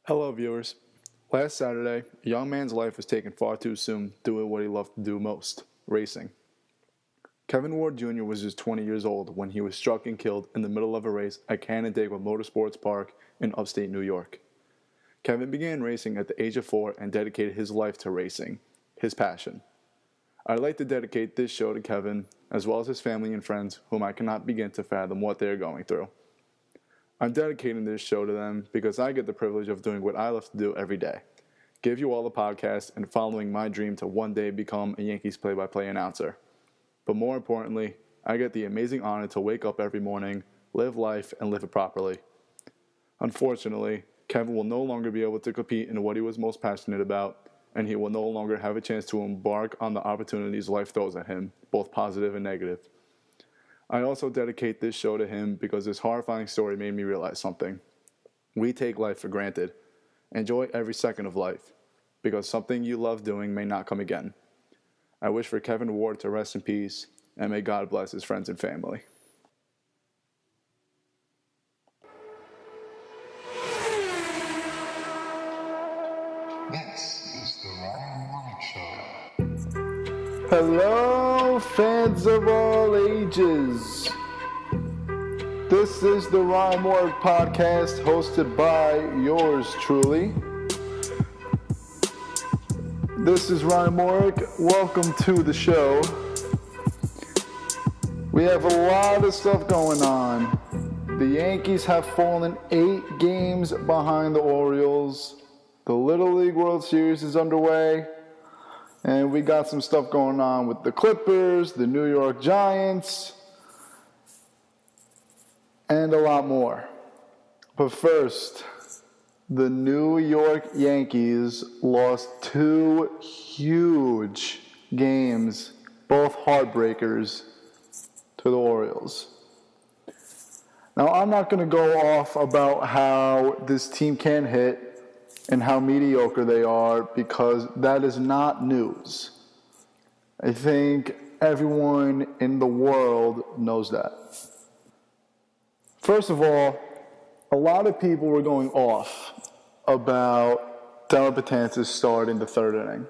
Hello, viewers. Last Saturday, a young man's life was taken far too soon doing what he loved to do most, racing. Kevin Ward Jr. was just 20 years old when he was struck and killed in the middle of a race at Canandaigua Motorsports Park in upstate New York. Kevin began racing at the age of 4 and dedicated his life to racing, his passion. I'd like to dedicate this show to Kevin, as well as his family and friends, whom I cannot begin to fathom what they are going through. I'm dedicating this show to them because I get the privilege of doing what I love to do every day. Give you all a podcast and following my dream to one day become a Yankees play-by-play announcer. But more importantly, I get the amazing honor to wake up every morning, live life, and live it properly. Unfortunately, Kevin will no longer be able to compete in what he was most passionate about, and he will no longer have a chance to embark on the opportunities life throws at him, both positive and negative. I also dedicate this show to him because this horrifying story made me realize something. We take life for granted. Enjoy every second of life, because something you love doing may not come again. I wish for Kevin Ward to rest in peace, and may God bless his friends and family. This is the Morik Show. Hello, fans of all ages. This is the Morik podcast hosted by yours truly. This is Morik. Welcome to the show. We have a lot of stuff going on. The Yankees have fallen 8 games behind the Orioles. The Little League World Series is underway. And we got some stuff going on with the Clippers, the New York Giants, and a lot more. But first, the New York Yankees lost 2 huge games, both heartbreakers, to the Orioles. Now, I'm not going to go off about how this team can hit and how mediocre they are, because that is not news. I think everyone in the world knows that. First of all, a lot of people were going off about Della Betances start in the 3rd inning.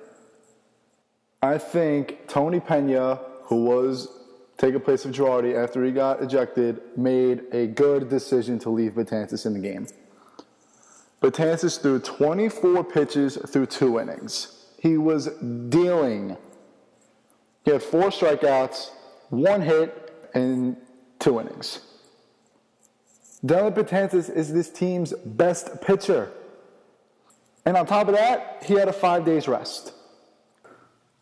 I think Tony Pena, who was taking place of Girardi after he got ejected, made a good decision to leave Betances in the game. Betances threw 24 pitches through 2 innings. He was dealing. He had 4 strikeouts, 1 hit, and 2 innings. Della Betances is this team's best pitcher. And on top of that, he had a 5 days rest.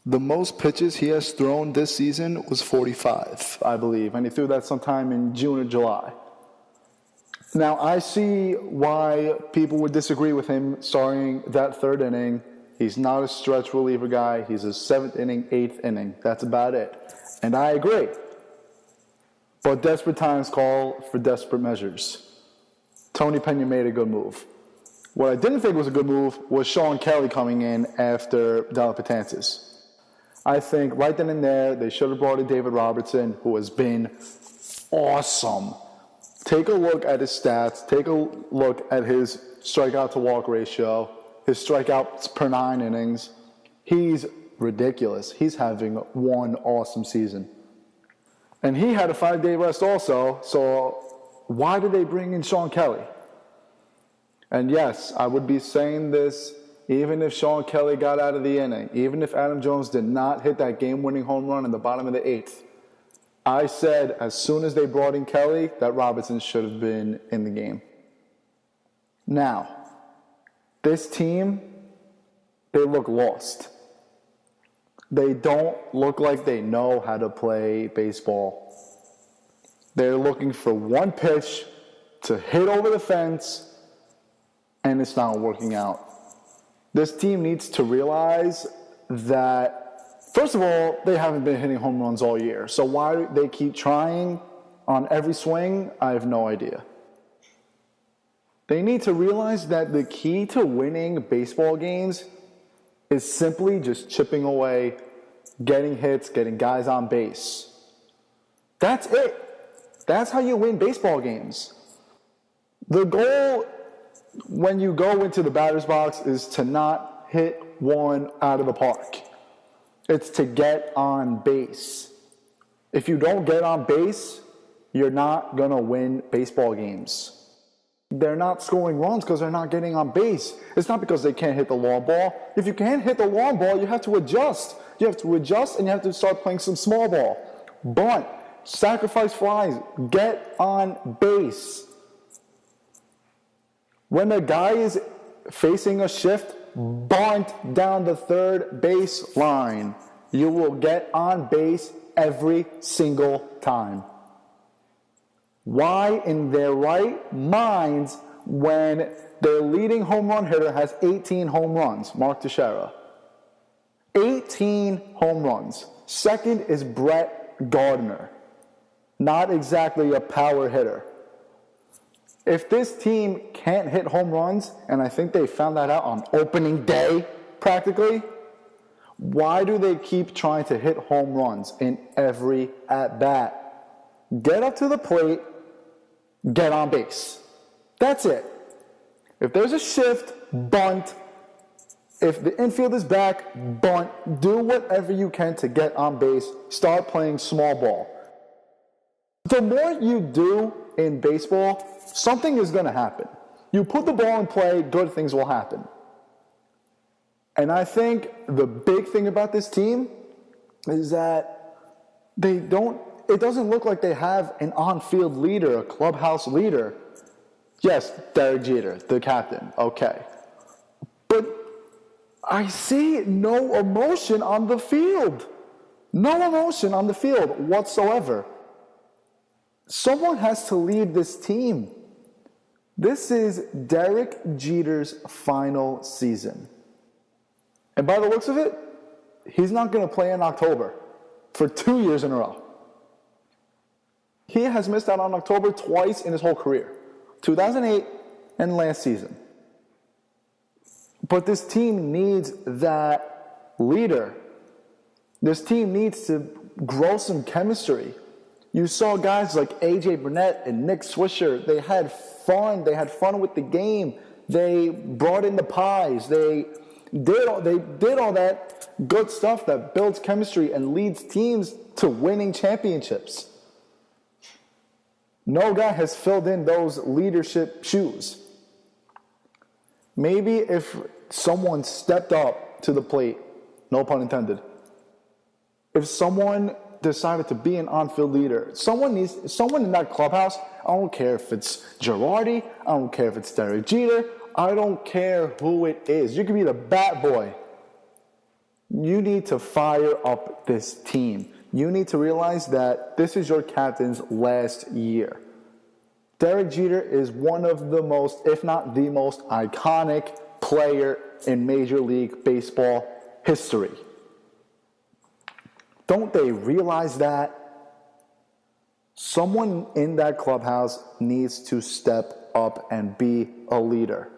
The most pitches he has thrown this season was 45, I believe. And he threw that sometime in June or July. Now, I see why people would disagree with him starting that 3rd inning. He's not a stretch reliever guy. He's a 7th inning, 8th inning. That's about it. And I agree. But desperate times call for desperate measures. Tony Pena made a good move. What I didn't think was a good move was Sean Kelly coming in after Della Betances. I think right then and there, they should have brought in David Robertson, who has been awesome. Take a look at his stats. Take a look at his strikeout-to-walk ratio, his strikeouts per 9 innings. He's ridiculous. He's having one awesome season. And he had a 5-day rest also, so why did they bring in Sean Kelly? And yes, I would be saying this even if Sean Kelly got out of the inning, even if Adam Jones did not hit that game-winning home run in the bottom of the 8th. I said as soon as they brought in Kelly that Robinson should have been in the game. Now, this team, they look lost. They don't look like they know how to play baseball. They're looking for one pitch to hit over the fence, and it's not working out. This team needs to realize that, first of all, they haven't been hitting home runs all year. So why they keep trying on every swing, I have no idea. They need to realize that the key to winning baseball games is simply just chipping away, getting hits, getting guys on base. That's it. That's how you win baseball games. The goal when you go into the batter's box is to not hit one out of the park. It's to get on base. If you don't get on base, you're not going to win baseball games. They're not scoring runs because they're not getting on base. It's not because they can't hit the long ball. If you can't hit the long ball, you have to adjust. You have to adjust and you have to start playing some small ball. Bunt, sacrifice flies, get on base. When a guy is facing a shift, bunt down the third base line. You will get on base every single time. Why in their right minds when their leading home run hitter has 18 home runs, Mark Teixeira? 18 home runs. Second is Brett Gardner. Not exactly a power hitter. If this team can't hit home runs, and I think they found that out on opening day practically, why do they keep trying to hit home runs in every at-bat? Get up to the plate, get on base. That's it. If there's a shift, bunt. If the infield is back, bunt. Do whatever you can to get on base. Start playing small ball. The more you do in baseball, something is going to happen. You put the ball in play, good things will happen. And I think the big thing about this team is that it doesn't look like they have an on-field leader, a clubhouse leader. Yes, Derek Jeter, the captain, okay. But I see no emotion on the field. No emotion on the field whatsoever. Someone has to lead this team. This is Derek Jeter's final season. And by the looks of it, he's not going to play in October for 2 years in a row. He has missed out on October twice in his whole career, 2008 and last season. But this team needs that leader. This team needs to grow some chemistry. You saw guys like A.J. Burnett and Nick Swisher. They had fun. They had fun with the game. They brought in the pies. They did all that good stuff that builds chemistry and leads teams to winning championships. No guy has filled in those leadership shoes. Maybe if someone stepped up to the plate, no pun intended, if someone decided to be an on-field leader, someone in that clubhouse, I don't care if it's Girardi, I don't care if it's Derek Jeter, I don't care who it is. You could be the bat boy. You need to fire up this team. You need to realize that this is your captain's last year. Derek Jeter is one of the most, if not the most, iconic player in Major League Baseball history. Don't they realize that? Someone in that clubhouse needs to step up and be a leader.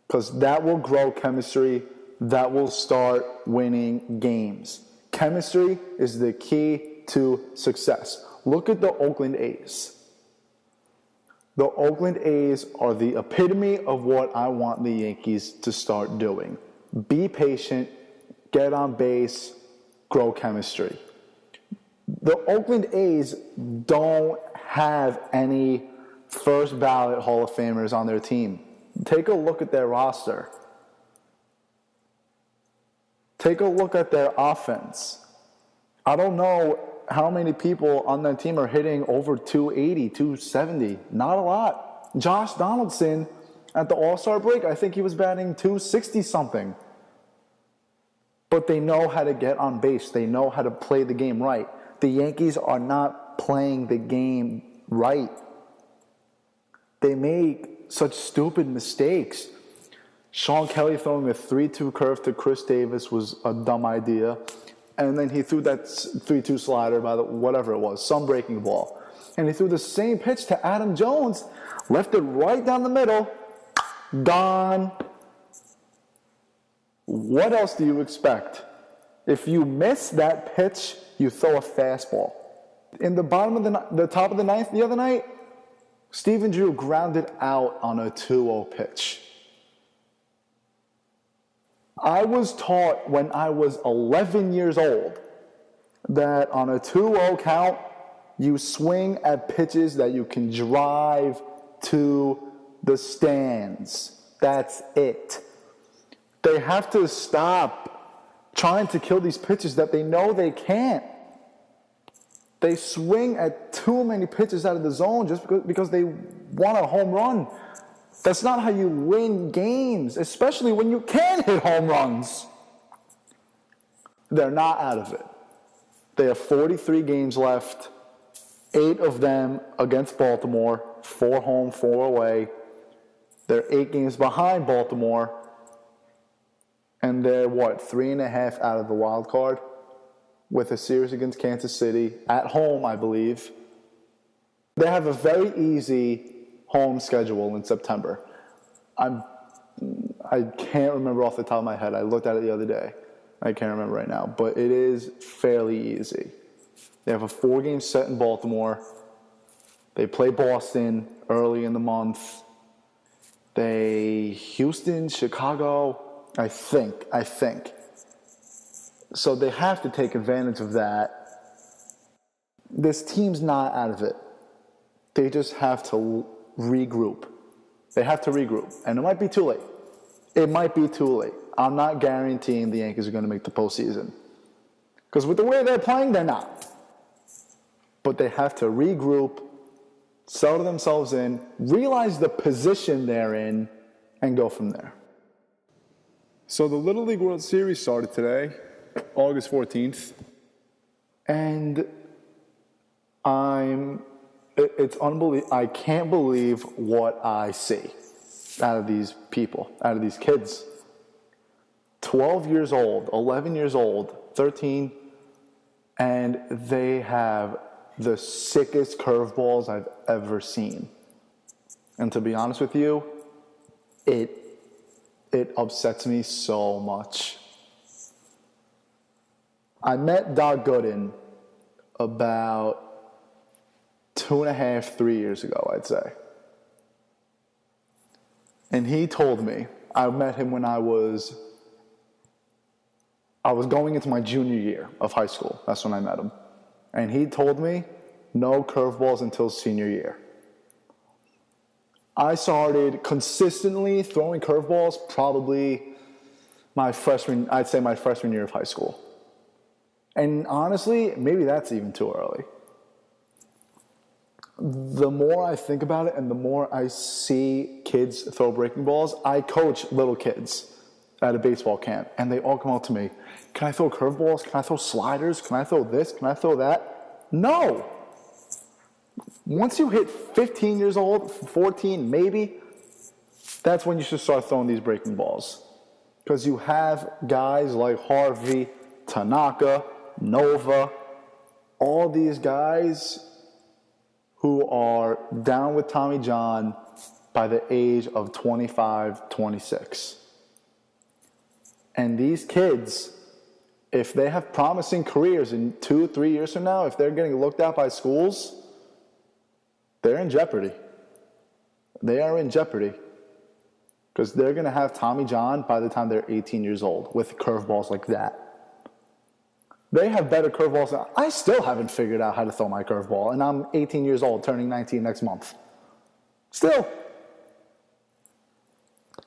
Because that will grow chemistry. That will start winning games. Chemistry is the key to success. Look at the Oakland A's. The Oakland A's are the epitome of what I want the Yankees to start doing. Be patient, get on base, grow chemistry. The Oakland A's don't have any first ballot Hall of Famers on their team. Take a look at their roster. Take a look at their offense. I don't know how many people on that team are hitting over 280, 270. Not a lot. Josh Donaldson, at the All-Star break, I think he was batting 260-something. But they know how to get on base. They know how to play the game right. The Yankees are not playing the game right. They make such stupid mistakes. Sean Kelly throwing a 3-2 curve to Chris Davis was a dumb idea. And then he threw that 3-2 slider by whatever it was, some breaking ball. And he threw the same pitch to Adam Jones, left it right down the middle, gone. What else do you expect? If you miss that pitch, you throw a fastball. In the bottom of the top of the ninth the other night, Stephen Drew grounded out on a 2-0 pitch. I was taught when I was 11 years old that on a 2-0 count, you swing at pitches that you can drive to the stands. That's it. They have to stop trying to kill these pitches that they know they can't. They swing at too many pitches out of the zone just because they want a home run. That's not how you win games, especially when you can hit home runs. They're not out of it. They have 43 games left, 8 of them against Baltimore, 4 home, 4 away. They're 8 games behind Baltimore, and they're, 3.5 out of the wild card with a series against Kansas City at home, I believe. They have a very easy home schedule in September. I can't remember off the top of my head. I looked at it the other day. I can't remember right now, but it is fairly easy. They have a 4-game set in Baltimore. They play Boston early in the month. Houston, Chicago, I think. So they have to take advantage of that. This team's not out of it. They just have to regroup. They have to regroup. And it might be too late. It might be too late. I'm not guaranteeing the Yankees are going to make the postseason. Because with the way they're playing, they're not. But they have to regroup, settle themselves in, realize the position they're in, and go from there. So the Little League World Series started today, August 14th. And it's unbelievable. I can't believe what I see out of these people, out of these kids. 12 years old, 11 years old, 13, and they have the sickest curveballs I've ever seen. And to be honest with you, it upsets me so much. I met Doc Gooden about 2.5, 3 years ago, I'd say. And he told me, I met him when I was going into my junior year of high school. That's when I met him. And he told me, no curveballs until senior year. I started consistently throwing curveballs probably my freshman year of high school. And honestly, maybe that's even too early. The more I think about it and the more I see kids throw breaking balls, I coach little kids at a baseball camp, and they all come out to me, can I throw curveballs? Can I throw sliders? Can I throw this? Can I throw that? No. Once you hit 15 years old, 14 maybe, that's when you should start throwing these breaking balls. Because you have guys like Harvey, Tanaka, Nova, all these guys who are down with Tommy John by the age of 25, 26. And these kids, if they have promising careers in 2-3 years from now, if they're getting looked at by schools, they're in jeopardy. They are in jeopardy. Because they're going to have Tommy John by the time they're 18 years old with curveballs like that. They have better curveballs than I still haven't figured out how to throw my curveball, and I'm 18 years old, turning 19 next month. Still.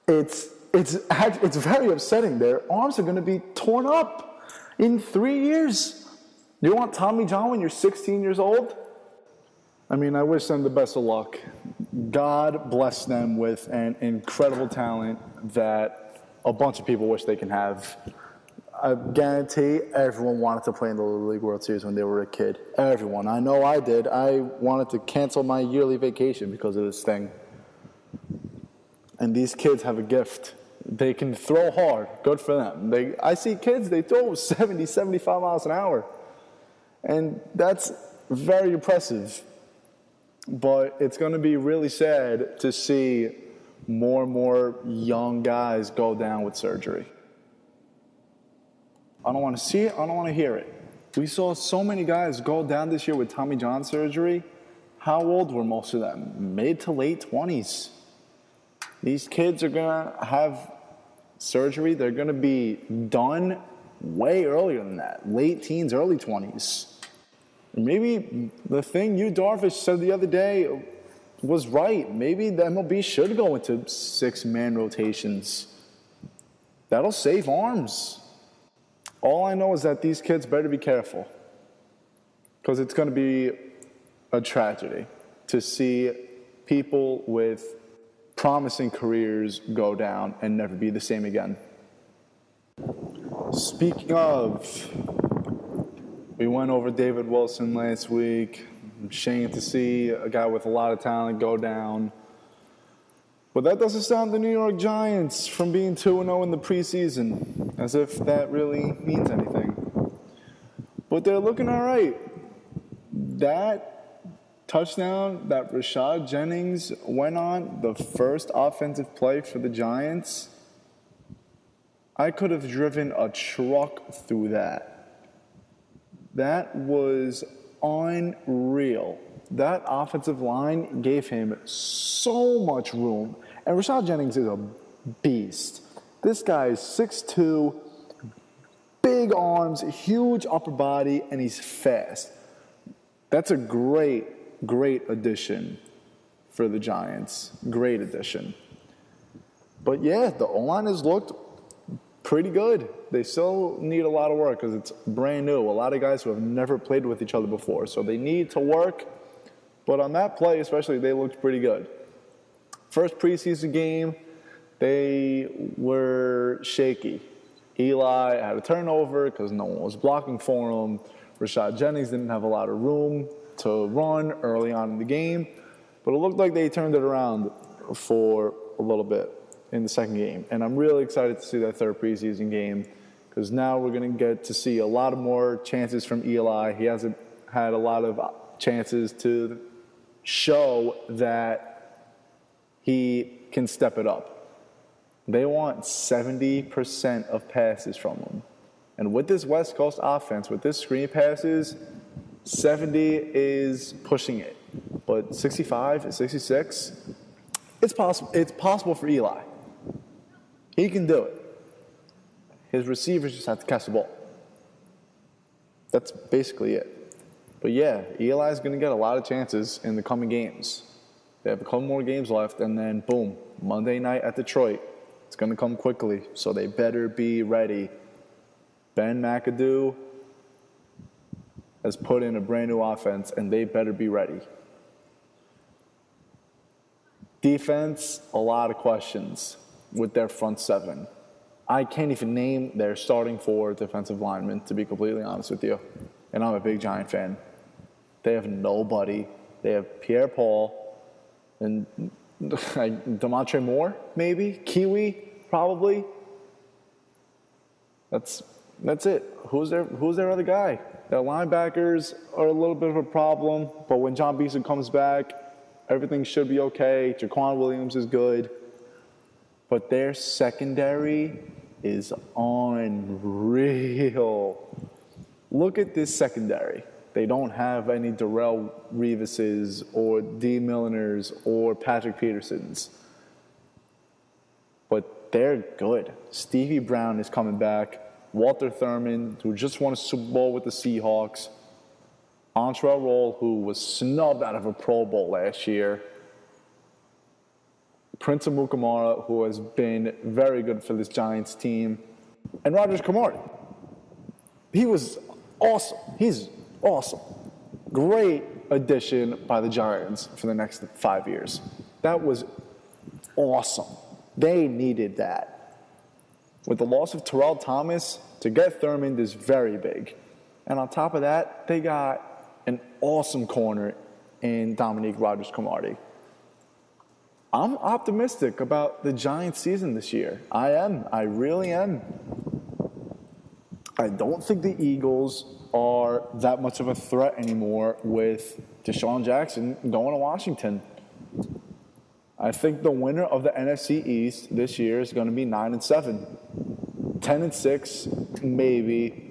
It's very upsetting. Their arms are going to be torn up in 3 years. You want Tommy John when you're 16 years old? I mean, I wish them the best of luck. God bless them with an incredible talent that a bunch of people wish they can have. I guarantee everyone wanted to play in the Little League World Series when they were a kid. Everyone. I know I did. I wanted to cancel my yearly vacation because of this thing. And these kids have a gift. They can throw hard. Good for them. I see kids, they throw 70, 75 miles an hour. And that's very impressive. But it's going to be really sad to see more and more young guys go down with surgery. I don't want to see it. I don't want to hear it. We saw so many guys go down this year with Tommy John surgery. How old were most of them? Mid to late 20s. These kids are going to have surgery. They're going to be done way earlier than that. Late teens, early 20s. And maybe the thing you, Darvish, said the other day was right. Maybe the MLB should go into 6-man rotations. That'll save arms. All I know is that these kids better be careful, because it's going to be a tragedy to see people with promising careers go down and never be the same again. Speaking of, we went over David Wilson last week. Shame to see a guy with a lot of talent go down. But that doesn't stop the New York Giants from being 2-0 in the preseason, as if that really means anything. But they're looking all right. That touchdown that Rashad Jennings went on, the first offensive play for the Giants, I could have driven a truck through that. That was unreal. That offensive line gave him so much room. And Rashad Jennings is a beast. This guy is 6'2", big arms, huge upper body, and he's fast. That's a great addition for the Giants. Great addition. But yeah, the O-line has looked pretty good. They still need a lot of work because it's brand new. A lot of guys who have never played with each other before. So they need to work. But on that play especially, they looked pretty good. First preseason game, they were shaky. Eli had a turnover because no one was blocking for him. Rashad Jennings didn't have a lot of room to run early on in the game. But it looked like they turned it around for a little bit in the second game. And I'm really excited to see that third preseason game, because now we're going to get to see a lot of more chances from Eli. He hasn't had a lot of chances to show that he can step it up. They want 70% of passes from him. And with this West Coast offense, with this screen passes, 70 is pushing it. But 65, 66, it's possible. It's possible for Eli. He can do it. His receivers just have to catch the ball. That's basically it. But yeah, Eli's going to get a lot of chances in the coming games. They have a couple more games left, and then boom, Monday night at Detroit. It's going to come quickly, so they better be ready. Ben McAdoo has put in a brand new offense, and they better be ready. Defense, a lot of questions with their front seven. I can't even name their starting 4 defensive linemen, to be completely honest with you. And I'm a big Giant fan. They have nobody. They have Pierre-Paul and Demontre Moore, maybe? Kiwi, probably. That's it. Who's their other guy? Their linebackers are a little bit of a problem, but when John Beason comes back, everything should be okay. Jaquan Williams is good. But their secondary is unreal. Look at this secondary. They don't have any Darrelle Revises or D. Milliners or Patrick Petersons. But they're good. Stevie Brown is coming back. Walter Thurman, who just won a Super Bowl with the Seahawks. Antrell Roll, who was snubbed out of a Pro Bowl last year. Prince Amukamara, who has been very good for this Giants team. And Rogers Cromartie. He was awesome. He's awesome. Great addition by the Giants for the next 5 years. That was awesome. They needed that. With the loss of Terrell Thomas, to get Thurman is very big. And on top of that, they got an awesome corner in Dominique Rodgers-Cromartie. I'm optimistic about the Giants season this year. I am. I really am. I don't think the Eagles are that much of a threat anymore with Deshaun Jackson going to Washington. I think the winner of the NFC East this year is going to be 9-7. 10-6, maybe.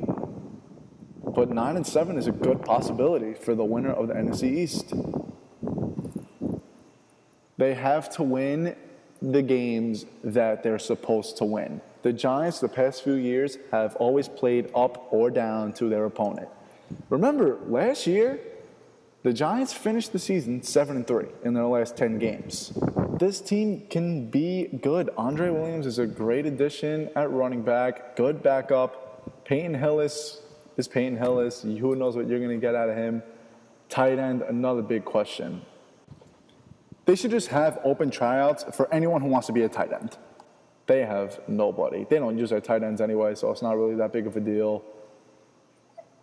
But 9-7 is a good possibility for the winner of the NFC East. They have to win the games that they're supposed to win. The Giants, the past few years, have always played up or down to their opponent. Remember, last year, the Giants finished the season 7-3 in their last 10 games. This team can be good. Andre Williams is a great addition at running back, good backup. Peyton Hillis is Peyton Hillis. Who knows what you're going to get out of him. Tight end, another big question. They should just have open tryouts for anyone who wants to be a tight end. They have nobody. They don't use their tight ends anyway, so it's not really that big of a deal.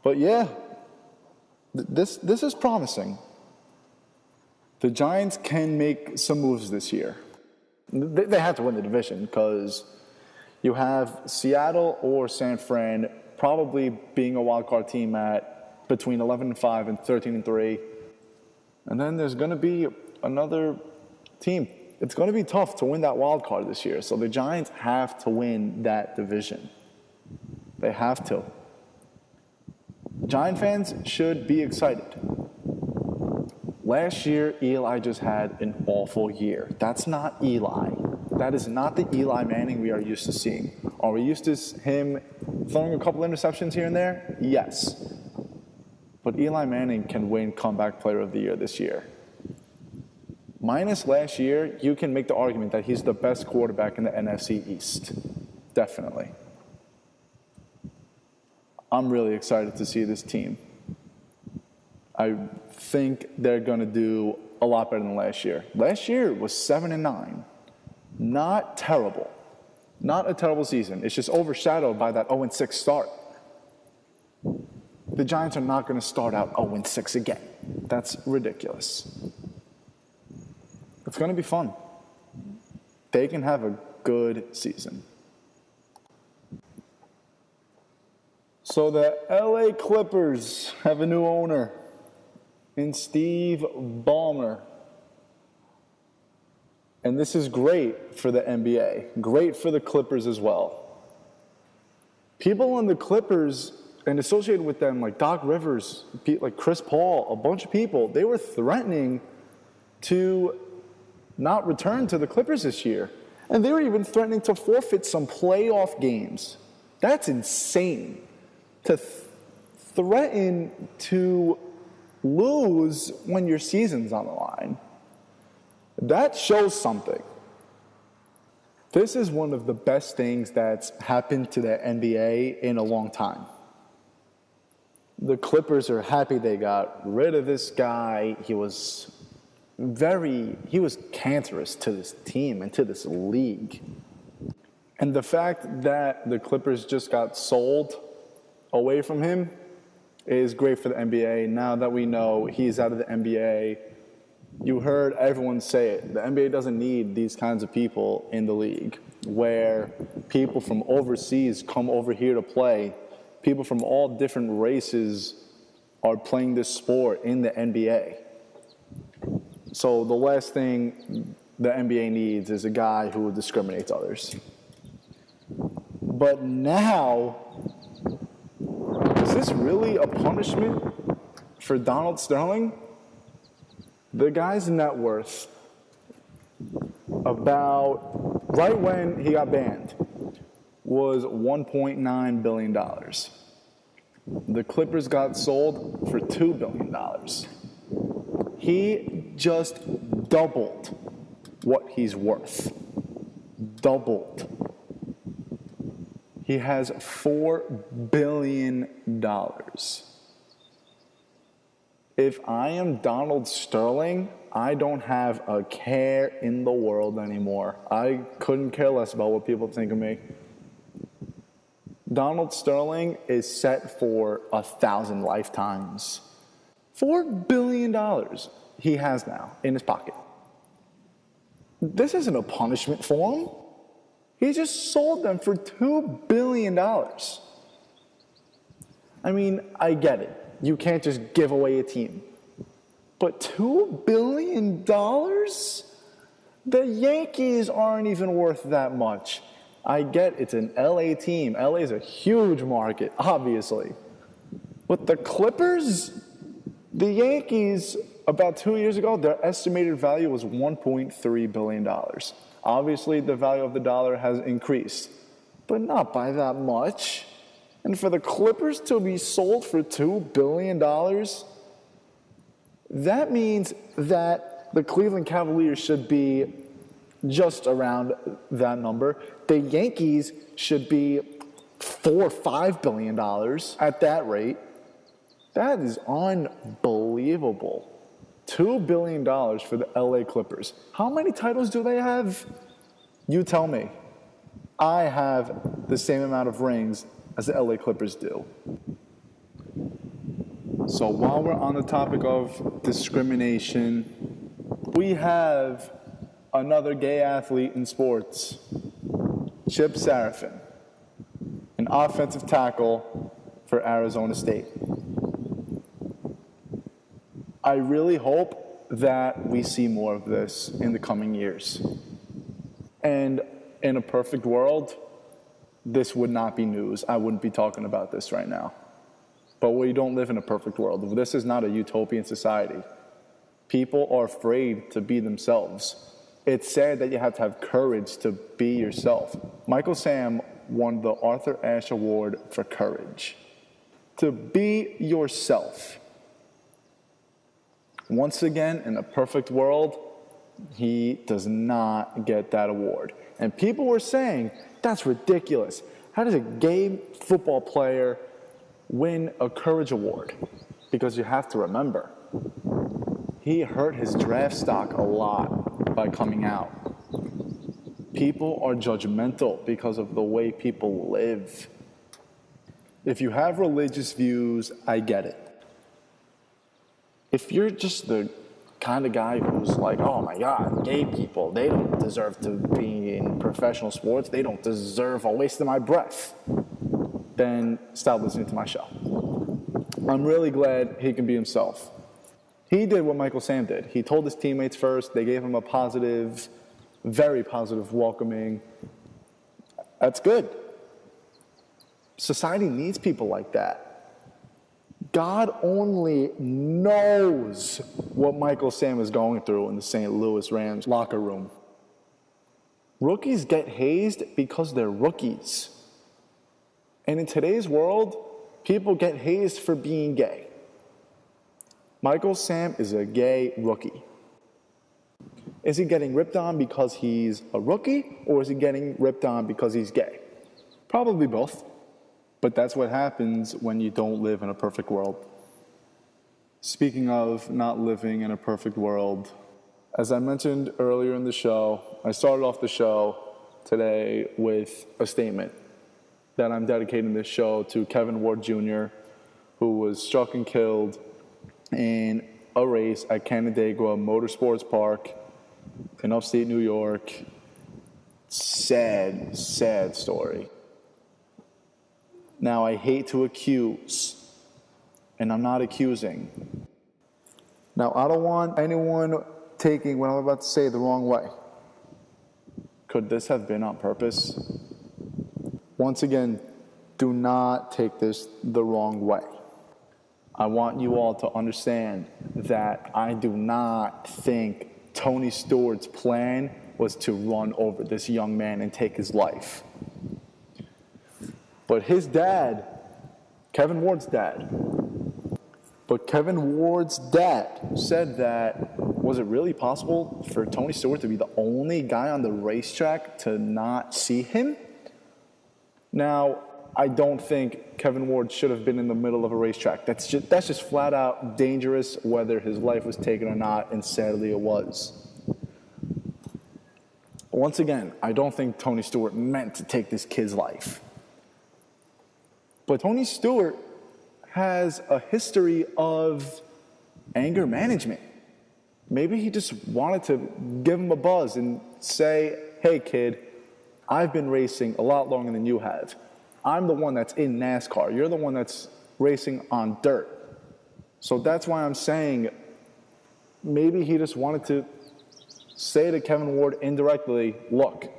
But yeah, this is promising. The Giants can make some moves this year. They have to win the division because you have Seattle or San Fran probably being a wild card team at between 11-5 and 13-3. And then there's going to be another team. It's going to be tough to win that wild card this year. So the Giants have to win that division. They have to. Giant fans should be excited. Last year, Eli just had an awful year. That's not Eli. That is not the Eli Manning we are used to seeing. Are we used to him throwing a couple interceptions here and there? Yes. But Eli Manning can win Comeback Player of the Year this year. Minus last year, you can make the argument that he's the best quarterback in the NFC East. Definitely. I'm really excited to see this team. I think they're going to do a lot better than last year. Last year was 7-9. Not terrible. Not a terrible season. It's just overshadowed by that 0-6 start. The Giants are not going to start out 0-6 again. That's ridiculous. It's going to be fun. They can have a good season. So the LA Clippers have a new owner in Steve Ballmer. And this is great for the NBA. Great for the Clippers as well. People on the Clippers and associated with them, like Doc Rivers, like Chris Paul, a bunch of people, they were threatening to not return to the Clippers this year. And they were even threatening to forfeit some playoff games. That's insane. To threaten to lose when your season's on the line. That shows something. This is one of the best things that's happened to the NBA in a long time. The Clippers are happy they got rid of this guy. He was cancerous to this team and to this league. And the fact that the Clippers just got sold away from him is great for the NBA. Now that we know he's out of the NBA, you heard everyone say it. The NBA doesn't need these kinds of people in the league where people from overseas come over here to play. People from all different races are playing this sport in the NBA. So the last thing the NBA needs is a guy who discriminates others. But now, is this really a punishment for Donald Sterling? The guy's net worth, about right when he got banned, was $1.9 billion. The Clippers got sold for $2 billion. He just doubled what he's worth. Doubled. He has $4 billion. If I am Donald Sterling, I don't have a care in the world anymore. I couldn't care less about what people think of me. Donald Sterling is set for 1,000 lifetimes. $4 billion he has now in his pocket. This isn't a punishment for him. He just sold them for $2 billion. I mean, I get it. You can't just give away a team. But $2 billion? The Yankees aren't even worth that much. I get it's an LA team. LA is a huge market, obviously. But the Clippers, the Yankees About 2 years ago, their estimated value was $1.3 billion. Obviously, the value of the dollar has increased, but not by that much. And for the Clippers to be sold for $2 billion, that means that the Cleveland Cavaliers should be just around that number. The Yankees should be $4 or $5 billion at that rate. That is unbelievable. $2 billion for the LA Clippers. How many titles do they have? You tell me. I have the same amount of rings as the LA Clippers do. So while we're on the topic of discrimination, we have another gay athlete in sports, Chip Sarafin, an offensive tackle for Arizona State. I really hope that we see more of this in the coming years. And in a perfect world, this would not be news. I wouldn't be talking about this right now. But we don't live in a perfect world. This is not a utopian society. People are afraid to be themselves. It's sad that you have to have courage to be yourself. Michael Sam won the Arthur Ashe Award for courage. To be yourself. Once again, in a perfect world, he does not get that award. And people were saying, that's ridiculous. How does a gay football player win a courage award? Because you have to remember, he hurt his draft stock a lot by coming out. People are judgmental because of the way people live. If you have religious views, I get it. If you're just the kind of guy who's like, oh my God, gay people, they don't deserve to be in professional sports, they don't deserve a waste of my breath, then stop listening to my show. I'm really glad he can be himself. He did what Michael Sam did. He told his teammates first, they gave him a positive, very positive welcoming. That's good. Society needs people like that. God only knows what Michael Sam is going through in the St. Louis Rams locker room. Rookies get hazed because they're rookies. And in today's world, people get hazed for being gay. Michael Sam is a gay rookie. Is he getting ripped on because he's a rookie, or is he getting ripped on because he's gay? Probably both. But that's what happens when you don't live in a perfect world. Speaking of not living in a perfect world, as I mentioned earlier in the show, I started off the show today with a statement that I'm dedicating this show to Kevin Ward Jr., who was struck and killed in a race at Canandaigua Motorsports Park in upstate New York. Sad, sad story. Now, I hate to accuse, and I'm not accusing. Now, I don't want anyone taking what I'm about to say the wrong way. Could this have been on purpose? Once again, do not take this the wrong way. I want you all to understand that I do not think Tony Stewart's plan was to run over this young man and take his life. But his dad, Kevin Ward's dad, said that, was it really possible for Tony Stewart to be the only guy on the racetrack to not see him? Now, I don't think Kevin Ward should have been in the middle of a racetrack. That's just flat out dangerous, whether his life was taken or not, and sadly it was. Once again, I don't think Tony Stewart meant to take this kid's life. But Tony Stewart has a history of anger management. Maybe he just wanted to give him a buzz and say, hey kid, I've been racing a lot longer than you have. I'm the one that's in NASCAR. You're the one that's racing on dirt. So that's why I'm saying maybe he just wanted to say to Kevin Ward indirectly, look,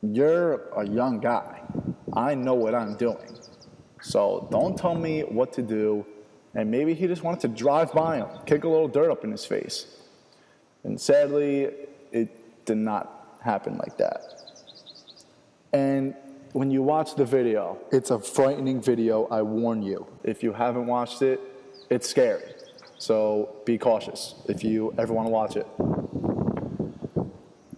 you're a young guy. I know what I'm doing. So don't tell me what to do. And maybe he just wanted to drive by him, kick a little dirt up in his face. And sadly, it did not happen like that. And when you watch the video, it's a frightening video, I warn you. If you haven't watched it, it's scary. So be cautious if you ever want to watch it.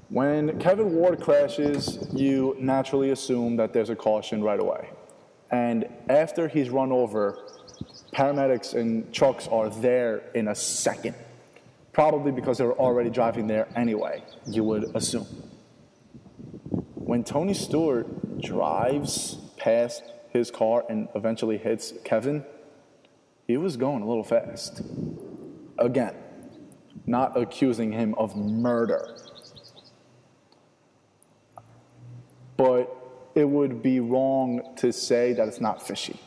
When Kevin Ward crashes, you naturally assume that there's a caution right away. And after he's run over, paramedics and trucks are there in a second. Probably because they were already driving there anyway, you would assume. When Tony Stewart drives past his car and eventually hits Kevin, he was going a little fast. Again, not accusing him of murder. But it would be wrong to say that it's not fishy.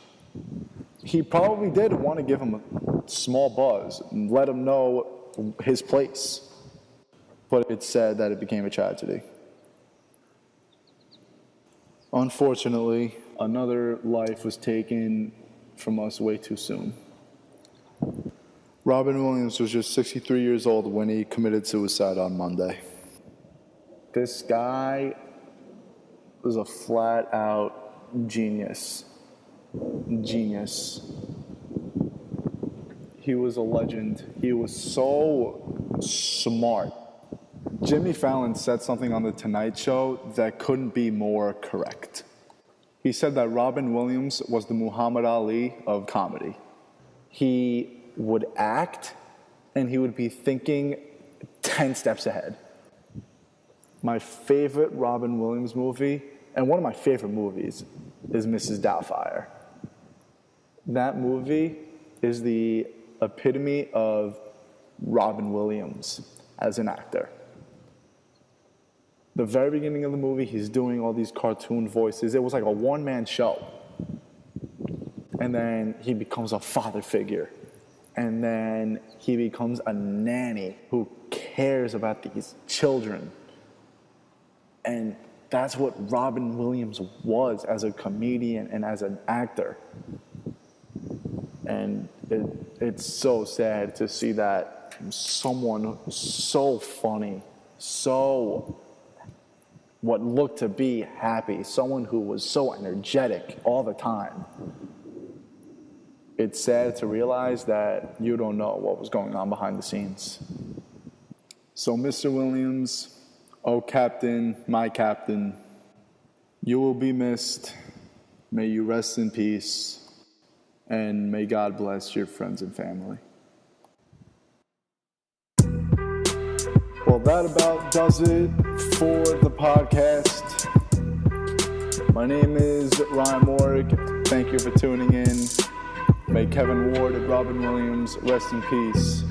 He probably did want to give him a small buzz and let him know his place. But it's sad that it became a tragedy. Unfortunately, another life was taken from us way too soon. Robin Williams was just 63 years old when he committed suicide on Monday. This guy was a flat-out genius. He was a legend. He was so smart. Jimmy Fallon said something on The Tonight Show that couldn't be more correct. He said that Robin Williams was the Muhammad Ali of comedy. He would act, and he would be thinking 10 steps ahead. My favorite Robin Williams movie, and one of my favorite movies, is Mrs. Doubtfire. That movie is the epitome of Robin Williams as an actor. The very beginning of the movie, he's doing all these cartoon voices. It was like a one-man show. And then he becomes a father figure. And then he becomes a nanny who cares about these children. And that's what Robin Williams was as a comedian and as an actor. And it's so sad to see that someone so funny, so what looked to be happy, someone who was so energetic all the time. It's sad to realize that you don't know what was going on behind the scenes. So, Mr. Williams, oh Captain, my Captain, you will be missed. May you rest in peace, and may God bless your friends and family. Well, that about does it for the podcast. My name is Ryan Morik. Thank you for tuning in. May Kevin Ward and Robin Williams rest in peace.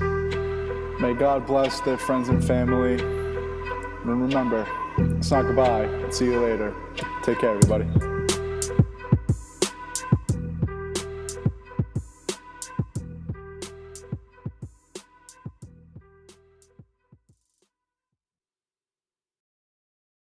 May God bless their friends and family. And remember, it's not goodbye. See you later. Take care, everybody.